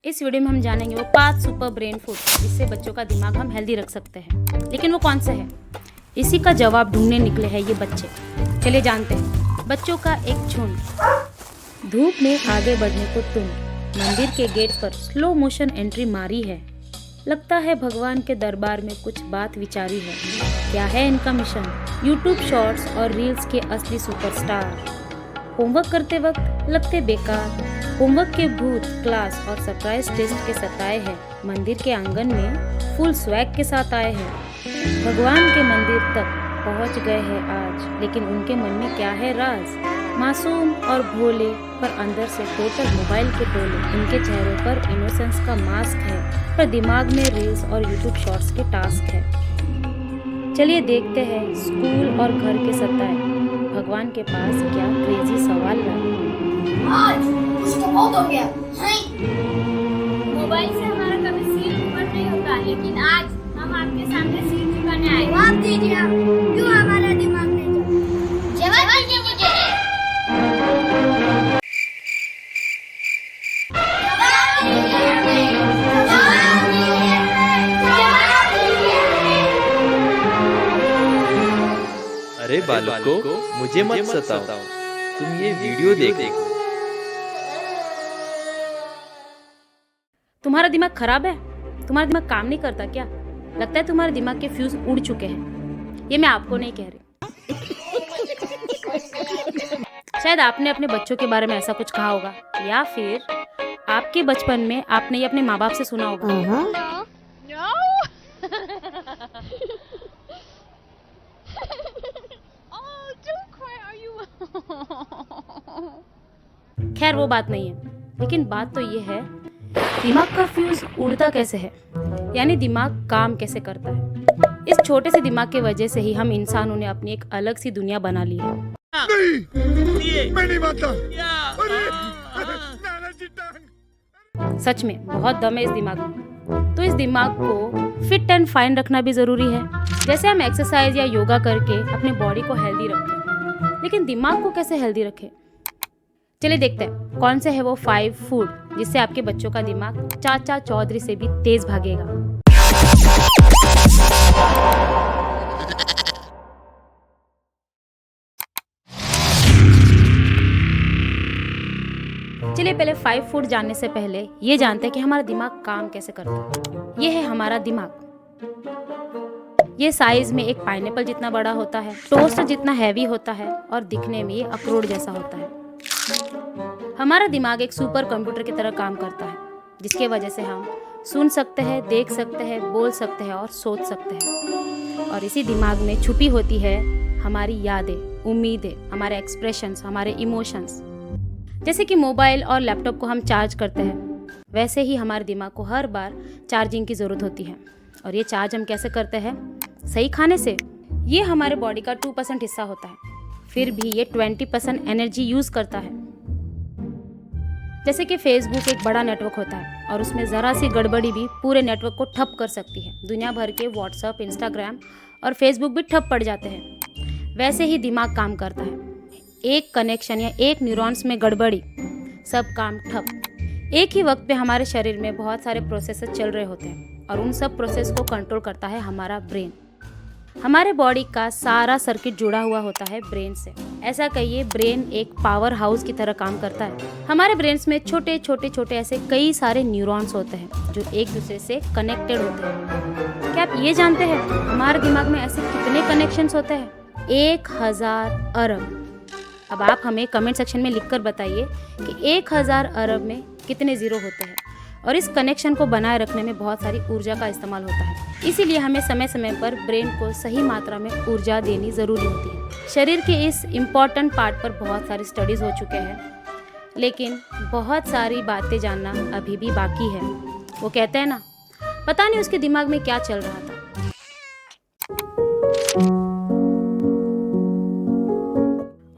इस वीडियो में हम जानेंगे वो 5 सुपर ब्रेन फूड जिससे बच्चों का दिमाग हम हेल्दी रख सकते हैं। लेकिन वो कौन से हैं? इसी का जवाब ढूंढने निकले हैं ये बच्चे। चलिए जानते हैं। बच्चों का एक झुंड। धूप में आगे बढ़ने को तुम मंदिर के गेट पर स्लो मोशन एंट्री मारी है। लगता है भगवान के दरबार में कुछ बात विचारी है। क्या है इनका मिशन? यूट्यूब शॉर्ट्स और रील्स के असली सुपरस्टार। होमवर्क करते वक्त लगते बेकार। होमवर्क के भूत क्लास और सरप्राइज टेस्ट के सताए हैं। मंदिर के आंगन में फुल स्वैग के साथ आए हैं। भगवान के मंदिर तक पहुंच गए हैं आज, लेकिन उनके मन में क्या है राज? मासूम और भोले पर अंदर से टोटल मोबाइल के टोले। इनके चेहरों पर इनोसेंस का मास्क है, पर दिमाग में रील्स और यूट्यूब शॉर्ट्स के टास्क है। चलिए देखते हैं स्कूल और घर के सताए भगवान के पास क्या क्रेजी सवाल लाए। आज कुछ तो बहुत हो गया। मोबाइल से हमारा कभी सिर ऊपर नहीं होता, लेकिन आज हम आपके सामने सिर झुकाने आए। जवाब दीजिए आप, क्यों हमारा दिमाग नहीं चलता? जवाब दीजिए मुझे। अरे बालकों, मुझे मत सताओ, तुम ये वीडियो देखो। तुम्हारा दिमाग खराब है? तुम्हारा दिमाग काम नहीं करता क्या? लगता है तुम्हारे दिमाग के फ्यूज उड़ चुके हैं। ये मैं आपको नहीं कह रही। शायद आपने अपने बच्चों के बारे में ऐसा कुछ कहा होगा, या फिर आपके बचपन में आपने ये अपने माँ बाप से सुना होगा। खैर वो बात नहीं है, लेकिन बात तो ये है दिमाग का फ्यूज उड़ता कैसे है, यानी दिमाग काम कैसे करता है। इस छोटे से दिमाग की वजह से ही हम इंसानों ने अपनी एक अलग सी दुनिया बना ली है। नहीं, मैं नहीं मानता। सच में बहुत दम है इस दिमाग में। तो इस दिमाग को फिट एंड फाइन रखना भी जरूरी है। जैसे हम एक्सरसाइज या योगा करके अपने बॉडी को हेल्दी रखते हैं, लेकिन दिमाग को कैसे हेल्दी रखें? चलिए देखते हैं कौन से है वो 5 फूड जिससे आपके बच्चों का दिमाग चाचा चौधरी से भी तेज भागेगा। चलिए पहले 5 फूड जानने से पहले ये जानते हैं कि हमारा दिमाग काम कैसे करता है। ये है हमारा दिमाग। ये साइज में एक पाइनएप्पल जितना बड़ा होता है, टोस्ट जितना हैवी होता है और दिखने में ये अखरोट जैसा होता है। हमारा दिमाग एक सुपर कंप्यूटर की तरह काम करता है, जिसके वजह से हम सुन सकते हैं, देख सकते हैं, बोल सकते हैं और सोच सकते हैं। और इसी दिमाग में छुपी होती है हमारी यादें, उम्मीदें, हमारे एक्सप्रेशंस, हमारे इमोशंस। जैसे कि मोबाइल और लैपटॉप को हम चार्ज करते हैं, वैसे ही हमारे दिमाग को हर बार चार्जिंग की ज़रूरत होती है। और ये चार्ज हम कैसे करते हैं? सही खाने से। ये हमारे बॉडी का 2% हिस्सा होता है, फिर भी ये 20% एनर्जी यूज़ करता है। जैसे कि फेसबुक एक बड़ा नेटवर्क होता है और उसमें ज़रा सी गड़बड़ी भी पूरे नेटवर्क को ठप कर सकती है। दुनिया भर के व्हाट्सएप, इंस्टाग्राम और फेसबुक भी ठप पड़ जाते हैं। वैसे ही दिमाग काम करता है। एक कनेक्शन या एक न्यूरॉन्स में गड़बड़ी, सब काम ठप। एक ही वक्त पे हमारे शरीर में बहुत सारे प्रोसेसेस चल रहे होते हैं और उन सब प्रोसेस को कंट्रोल करता है हमारा ब्रेन। हमारे बॉडी का सारा सर्किट जुड़ा हुआ होता है ब्रेन से। ऐसा कहिए ब्रेन एक पावर हाउस की तरह काम करता है। हमारे ब्रेन्स में छोटे छोटे ऐसे कई सारे न्यूरॉन्स होते हैं जो एक दूसरे से कनेक्टेड होते हैं। क्या आप ये जानते हैं हमारे दिमाग में ऐसे कितने कनेक्शंस होते हैं? 1000 अरब। अब आप हमें कमेंट सेक्शन में लिखकर बताइए कि 1000 अरब में कितने जीरो होते हैं। और इस कनेक्शन को बनाए रखने में बहुत सारी ऊर्जा का इस्तेमाल होता है। इसीलिए हमें समय समय पर ब्रेन को सही मात्रा में ऊर्जा देनी ज़रूरी होती है। शरीर के इस इम्पॉर्टेंट पार्ट पर बहुत सारी स्टडीज़ हो चुके हैं, लेकिन बहुत सारी बातें जानना अभी भी बाकी है। वो कहते हैं ना, पता नहीं उसके दिमाग में क्या चल रहा था।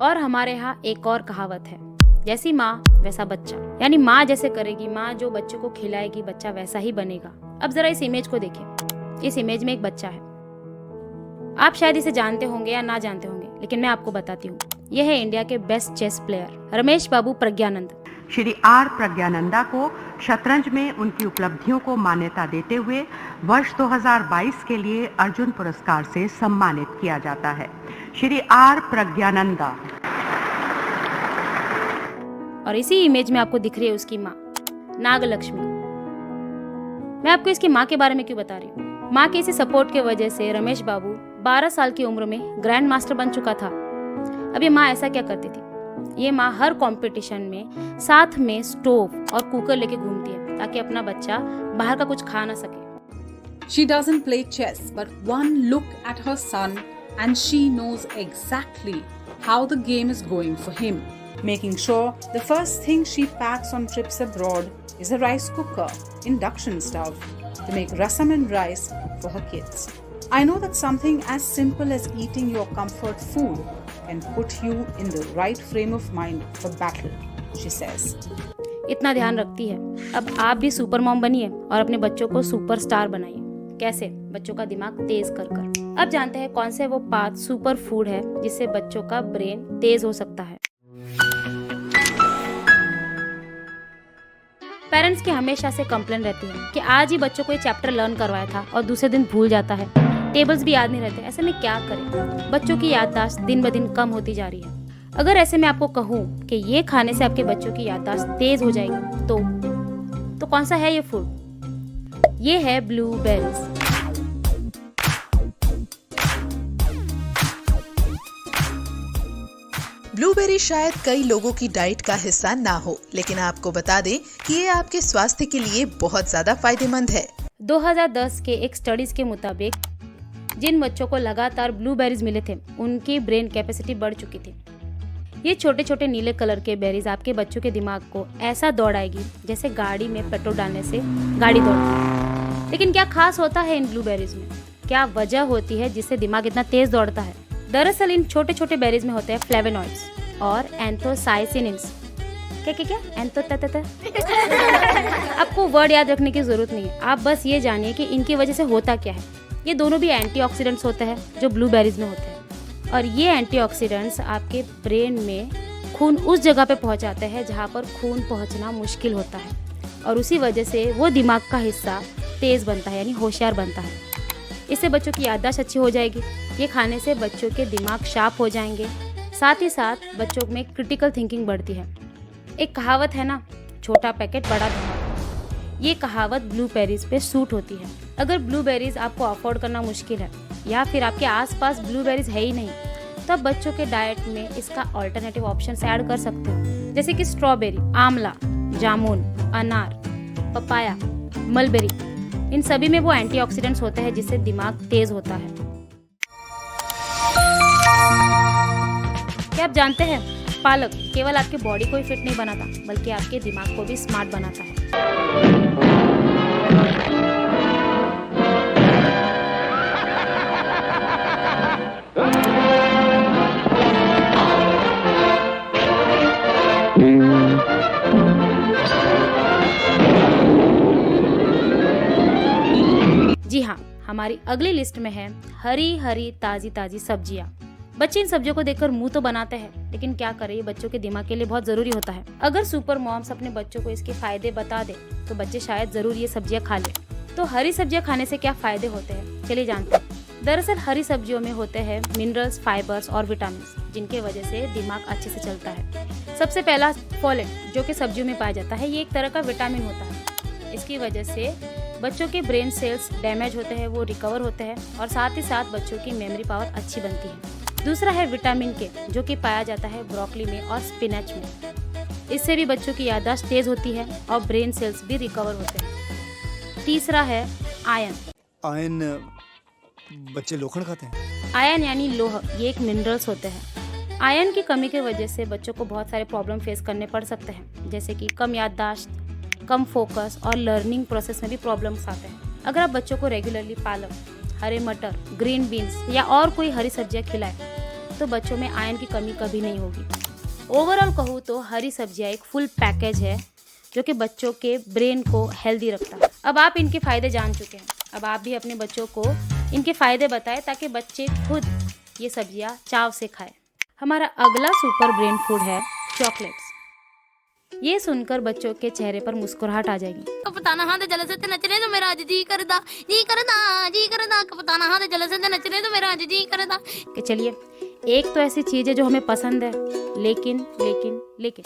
और हमारे यहाँ एक और कहावत है, जैसी माँ वैसा बच्चा। यानी माँ जैसे करेगी, माँ जो बच्चों को खिलाएगी, बच्चा वैसा ही बनेगा। अब जरा इस इमेज को देखिए। इस इमेज में एक बच्चा है। आप शायद इसे जानते होंगे या ना जानते होंगे, लेकिन मैं आपको बताती हूँ। यह है इंडिया के best chess player Ramesh Babu Praggnanandhaa. Shri R Praggnanandhaa को शतरंज में उनकी उपलब्धियों को मान्यता देते हुए वर्ष 2022 के लिए अर्जुन पुरस्कार से सम्मानित किया जाता है। श्री आर प्रज्ञानंदा। और इसी इमेज में आपको दिख रही है उसकी माँ नागलक्ष्मी। मैं आपको इसकी माँ के बारे में क्यों बता रही हूँ? माँ के इसी सपोर्ट के वजह से रमेश बाबू 12 साल की उम्र में ग्रैंड मास्टर बन चुका था। अब ये माँ ऐसा क्या करती थी? ये माँ हर कंपटीशन में साथ में स्टोव और कुकर लेके घूमती है ताकि अपना बच्चा बाहर का कुछ खा ना सके। She doesn't play chess, but one look at her son and she knows exactly how the game is going for him, making sure the first thing she packs on trips abroad is a rice cooker, induction stove, to make rasam and rice for her kids. I know that something as simple as eating your comfort food can put you in the right frame of mind for battle, she says. इतना ध्यान रखती है। अब आप भी super mom बनिए और अपने बच्चों को सुपरस्टार बनाइए। कैसे? बच्चों का दिमाग तेज कर कर। अब जानते हैं कौन से वो 5 सुपर फूड है जिससे बच्चों का ब्रेन तेज हो सकता है। पेरेंट्स की हमेशा से कंप्लेन रहती है कि आज ही बच्चों को ये चैप्टर लर्न करवाया था और दूसरे दिन भूल जाता है, टेबल्स भी याद नहीं रहते। ऐसे में क्या करें? बच्चों की याददाश्त दिन ब दिन कम होती जा रही है। अगर ऐसे में आपको कहूँ कि ये खाने से आपके बच्चों की याददाश्त तेज हो जाएगी तो कौन सा है ये फूड? ये है ब्लूबेरीज। ब्लूबेरी शायद कई लोगों की डाइट का हिस्सा ना हो, लेकिन आपको बता दें कि ये आपके स्वास्थ्य के लिए बहुत ज्यादा फायदेमंद है। 2010 के एक स्टडीज के मुताबिक जिन बच्चों को लगातार ब्लूबेरीज मिले थे उनकी ब्रेन कैपेसिटी बढ़ चुकी थी। ये छोटे छोटे नीले कलर के बेरीज आपके बच्चों के दिमाग को ऐसा दौड़ाएगी जैसे गाड़ी में पेट्रोल डालने से गाड़ी दौड़ती है। लेकिन क्या खास होता है इन ब्लूबेरीज में? क्या वजह होती है जिससे दिमाग इतना तेज दौड़ता है? दरअसल इन छोटे छोटे बेरीज में होते हैं फ्लेवोनॉइड्स और एंथोसाइसिनिन्स। क्या आपको वर्ड याद रखने की जरूरत नहीं है, आप बस ये जानिए कि इनकी वजह से होता क्या है। ये दोनों भी एंटीऑक्सीडेंट्स होते हैं जो ब्लूबेरीज में होते हैं और ये एंटीऑक्सीडेंट्स आपके ब्रेन में खून उस जगह पे पहुंचाते हैं जहाँ पर खून पहुंचना मुश्किल होता है और उसी वजह से वो दिमाग का हिस्सा तेज बनता है, यानी होशियार बनता है। इससे बच्चों की याददाश्त अच्छी हो जाएगी। ये खाने से बच्चों के दिमाग शार्प हो जाएंगे, साथ ही साथ बच्चों में क्रिटिकल थिंकिंग बढ़ती है। एक कहावत है ना, छोटा पैकेट बड़ा धमाका। ये कहावत ब्लूबेरीज पे सूट होती है। अगर ब्लूबेरीज आपको अफोर्ड करना मुश्किल है या फिर आपके आसपास ब्लूबेरीज है ही नहीं, तो आप बच्चों के डाइट में इसका ऑल्टरनेटिव ऑप्शन ऐड कर सकते हो, जैसे कि स्ट्रॉबेरी, आंवला, जामुन, अनार, पपाया, मलबेरी। इन सभी में वो एंटीऑक्सीडेंट्स होते हैं जिससे दिमाग तेज होता है। क्या आप जानते हैं, पालक केवल आपके बॉडी को ही फिट नहीं बनाता बल्कि आपके दिमाग को भी स्मार्ट बनाता है। जी हाँ, हमारी अगली लिस्ट में है हरी हरी ताजी ताजी सब्जियाँ। बच्चे इन सब्जियों को देखकर मुंह तो बनाते हैं, लेकिन क्या करें, ये बच्चों के दिमाग के लिए बहुत जरूरी होता है। अगर सुपर मॉम्स अपने बच्चों को इसके फायदे बता दे तो बच्चे शायद जरूर ये सब्जियां खा ले। तो हरी सब्जियां खाने से क्या फायदे होते हैं, चलिए जानते हैं। दरअसल हरी सब्जियों में होते हैं मिनरल्स, फाइबर्स और विटामिन, जिनके वजह से दिमाग अच्छे से चलता है। सबसे पहला फोलेट, जो कि सब्जियों में पाया जाता है, ये एक तरह का विटामिन होता है। इसकी वजह से बच्चों के ब्रेन सेल्स डैमेज होते हैं, वो रिकवर होते हैं और साथ ही साथ बच्चों की मेमोरी पावर अच्छी बनती है। दूसरा है विटामिन के, जो कि पाया जाता है ब्रोकली में और स्पिनच में। इससे भी बच्चों की याददाश्त तेज होती है और ब्रेन सेल्स भी रिकवर होते हैं। तीसरा है आयरन। आयरन बच्चे लोखंड खाते हैं। आयरन यानी लोह, ये एक मिनरल्स होते हैं। आयरन की कमी की वजह से बच्चों को बहुत सारे प्रॉब्लम फेस करने पड़ सकते हैं, जैसे कि कम याददाश्त, कम फोकस और लर्निंग प्रोसेस में भी प्रॉब्लम्स आते हैं। अगर आप बच्चों को रेगुलरली पालक, हरे मटर, ग्रीन बीन्स या और कोई हरी सब्जियां खिलाएं तो बच्चों में आयरन की कमी कभी नहीं होगी। ओवरऑल कहूँ तो हरी सब्जियां एक फुल पैकेज है जो कि बच्चों के ब्रेन को हेल्दी रखता है। अब आप इनके फायदे जान चुके हैं, अब आप भी अपने बच्चों को इनके फायदे बताएं ताकि बच्चे खुद ये सब्जियां चाव से खाएं। हमारा अगला सुपर ब्रेन फूड है चॉकलेट्स। ये सुनकर बच्चों के चेहरे पर मुस्कुराहट आ जाएगी। कपताना हाथ जल से नचने तो मेरा आज जी करदा कपताना हाथ जल से नचने तो मेरा आज जी करदा। कि चलिए, एक तो ऐसी चीज है जो हमें पसंद है, लेकिन लेकिन लेकिन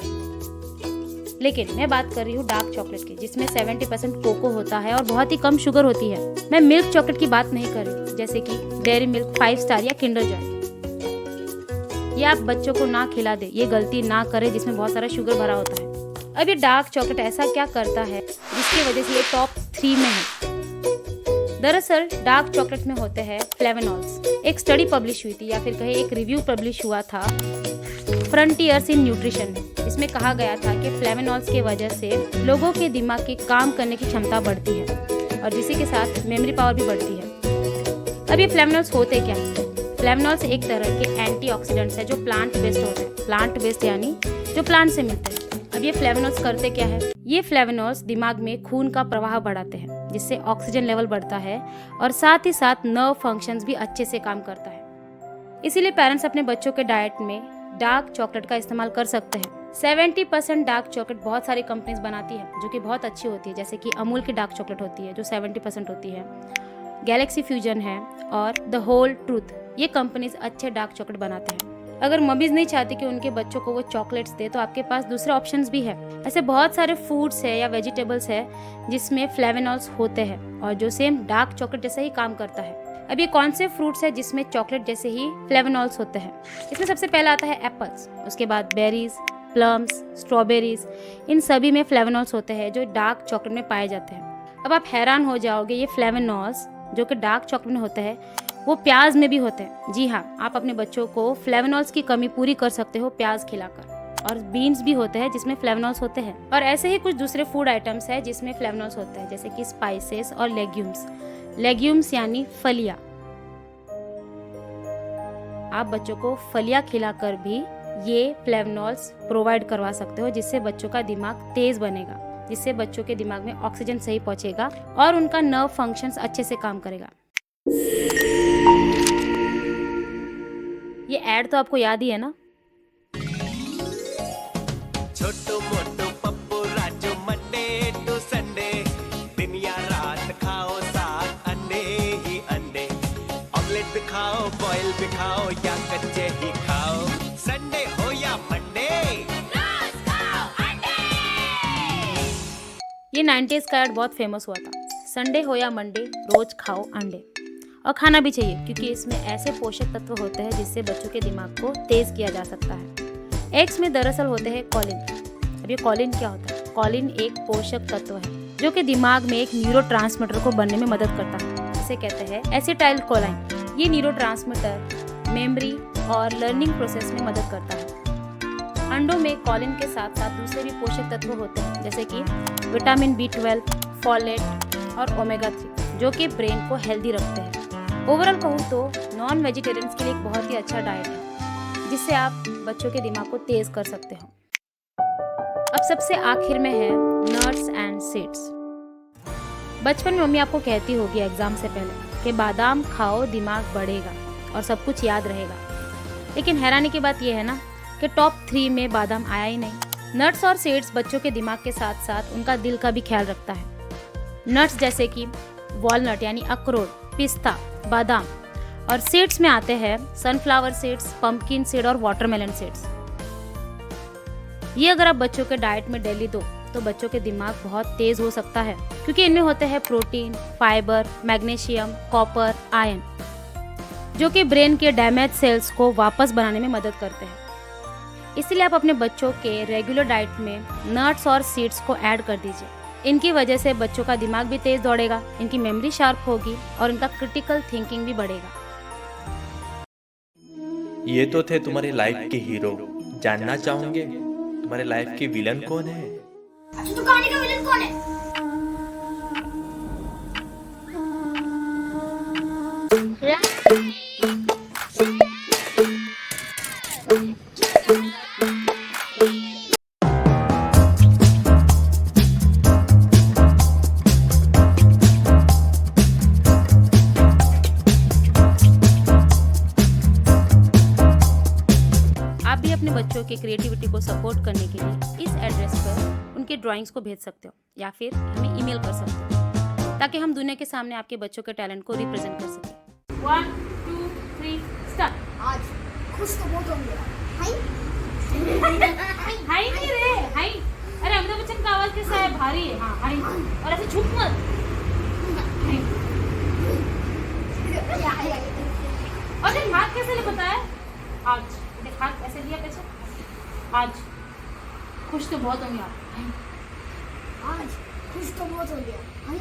लेकिन मैं बात कर रही हूँ डार्क चॉकलेट की, जिसमें 70% कोको होता है और बहुत ही कम शुगर होती है। मैं मिल्क चॉकलेट की बात नहीं कर रही, जैसे कि डेयरी मिल्क, 5 स्टार या किंडर जॉय। ये आप बच्चों को ना खिला दे, ये गलती ना करे जिसमें बहुत सारा शुगर भरा होता है। अब ये डार्क चॉकलेट ऐसा क्या करता है जिसकी वजह से ये टॉप 3 में है? दरअसल डार्क चॉकलेट में होते हैं फ्लेवोनॉल्स। एक स्टडी पब्लिश हुई थी, या फिर कहे एक रिव्यू पब्लिश हुआ था फ्रंटियर्स इन न्यूट्रिशन में। इसमें कहा गया था कि फ्लेवोनॉल्स की वजह से लोगों के दिमाग की काम करने की क्षमता बढ़ती है और इसी के साथ मेमोरी पावर भी बढ़ती है। अब ये फ्लेवोनॉल्स होते क्या? फ्लेवोनॉल्स एक तरह के एंटीऑक्सीडेंट्स है जो प्लांट बेस्ड होते हैं। प्लांट बेस्ड यानी जो प्लांट से मिलते हैं। अब ये फ्लेवोनॉल्स करते क्या है? ये फ्लेवोनॉल्स दिमाग में खून का प्रवाह बढ़ाते हैं, जिससे ऑक्सीजन लेवल बढ़ता है और साथ ही साथ नर्व फंक्शंस भी अच्छे से काम करता है। इसीलिए पेरेंट्स अपने बच्चों के डाइट में डार्क चॉकलेट का इस्तेमाल कर सकते हैं। 70% डार्क चॉकलेट बहुत सारी कंपनीज बनाती है जो कि बहुत अच्छी होती है, जैसे कि अमूल की डार्क चॉकलेट होती है जो 70% होती है, गैलेक्सी फ्यूजन है और द होल ट्रूथ। ये कंपनीज अच्छे डार्क चॉकलेट बनाते हैं। अगर मम्मीज नहीं चाहती कि उनके बच्चों को वो चॉकलेट्स दे, तो आपके पास दूसरे ऑप्शंस भी है। ऐसे बहुत सारे फूड्स है या वेजिटेबल्स है जिसमें फ्लेवोनॉल्स होते हैं और जो सेम डार्क चॉकलेट जैसा ही काम करता है। अब ये कौन से फ्रूट्स है जिसमें चॉकलेट जैसे ही फ्लेवोनॉल्स होते हैं? इसमें सबसे पहला आता है एप्पल्स, उसके बाद बेरीज, प्लम्स, स्ट्रॉबेरीज। इन सभी में फ्लेवोनॉल्स होते हैं जो डार्क चॉकलेट में पाए जाते हैं। अब आप हैरान हो जाओगे, ये फ्लेवोनॉल्स जो कि डार्क चॉकलेट में होते हैं वो प्याज में भी होते हैं। जी हाँ, आप अपने बच्चों को फ्लेवोनॉल्स की कमी पूरी कर सकते हो प्याज खिलाकर। और बीन्स भी होते हैं जिसमें फ्लेवोनॉल्स होते हैं। और ऐसे ही कुछ दूसरे फूड आइटम्स है जिसमें फ्लेवोनॉल्स होते हैं, जैसे कि स्पाइसेस और लेग्यूम्स। लेग्यूम्स यानी फलियां। आप बच्चों को फलियां खिलाकर भी ये फ्लेवोनॉल्स प्रोवाइड करवा सकते हो, जिससे बच्चों का दिमाग तेज बनेगा, जिससे बच्चों के दिमाग में ऑक्सीजन सही पहुंचेगा और उनका नर्व फंक्शंस अच्छे से काम करेगा। ये ऐड तो आपको याद ही है ना? छोटो मोटो Pappu Raju Monday to Sunday, दिन या रात खाओ साथ अंडे ही अंडे। ऑमलेट भी खाओ, बॉयल भी खाओ या कच्चे ही खाओ। संडे हो या मंडे, रोज खाओ अंडे। ये 90s का ऐड बहुत फेमस हुआ था। संडे हो या मंडे, रोज खाओ अंडे। और खाना भी चाहिए क्योंकि इसमें ऐसे पोषक तत्व होते हैं जिससे बच्चों के दिमाग को तेज किया जा सकता है। एग्स में दरअसल होते हैं कॉलिन। अब ये कॉलिन क्या होता है? कॉलिन एक पोषक तत्व है जो कि दिमाग में एक न्यूरोट्रांसमीटर को बनने में मदद करता है, जिसे कहते हैं एसिटाइल कोलाइन। ये न्यूरोट्रांसमीटर मेमोरी और लर्निंग प्रोसेस में मदद करता है। अंडों में कॉलिन के साथ साथ दूसरे भी पोषक तत्व होते हैं, जैसे कि विटामिन B12, फॉलेट और ओमेगा 3, जो कि ब्रेन को हेल्दी रखते हैं। ओवरऑल कहूँ तो नॉन वेजिटेरियंस के लिए एक बहुत ही अच्छा डाइट है, जिससे आप बच्चों के दिमाग को तेज कर सकते हो। अब सबसे आखिर में है नट्स एंड सीड्स। बचपन में मम्मी आपको कहती होगी एग्जाम से पहले कि बादाम खाओ, दिमाग बढ़ेगा और सब कुछ याद रहेगा। लेकिन हैरानी की बात यह है ना कि टॉप 3 में बादाम आया ही नहीं। नट्स और सीड्स बच्चों के दिमाग के साथ साथ उनका दिल का भी ख्याल रखता है। नट्स जैसे कि वॉलनट यानी अखरोट, पिस्ता, बादाम, और सीड्स में आते हैं सनफ्लावर सीड्स, पंपकिन सीड और वाटरमेलन सीड्स। ये अगर आप बच्चों के डाइट में डेली दो तो बच्चों के दिमाग बहुत तेज हो सकता है, क्योंकि इनमें होते हैं protein, fibre, magnesium, copper, iron, जो कि ब्रेन के डैमेज सेल्स को वापस बनाने में मदद करते हैं। इसलिए आप अपने बच्चों के रेगुलर डाइट में नट्स और सीड्स को ऐड कर दीजिए। इनकी वजह से बच्चों का दिमाग भी तेज दौड़ेगा, इनकी मेमोरी शार्प होगी और इनका क्रिटिकल थिंकिंग भी बढ़ेगा। ये तो थे तुम्हारे लाइफ के हीरो। जानना चाहोगे तुम्हारे लाइफ के विलन कौन है? अच्छा, तो कहानी का विलन कौन है? आप भी अपने बच्चों बच्चों की क्रिएटिविटी को सपोर्ट करने के लिए इस एड्रेस पर उनके ड्राइंग्स को भेज सकते हो या फिर हमें ईमेल कर सकते हो, ताकि हम दुनिया के सामने आपके बच्चों के टैलेंट को रिप्रेजेंट कर सकें। 1 2 3 स्टार्ट। आज खुश तो बहुत होंगे। हाय हाय नहीं रे, हाय। अरे अमिताभ बच्चन का आवाज कैसा है? भारी है। हाँ हाय। और ऐसे झुक मत। हाय। और देख हाथ कैसे ले बताया? आज देख हाथ ऐसे लिया कैसे? आज खुश तो बहुत होंगे आप। आज खुश तो बहुत हो गया। हाय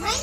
हाय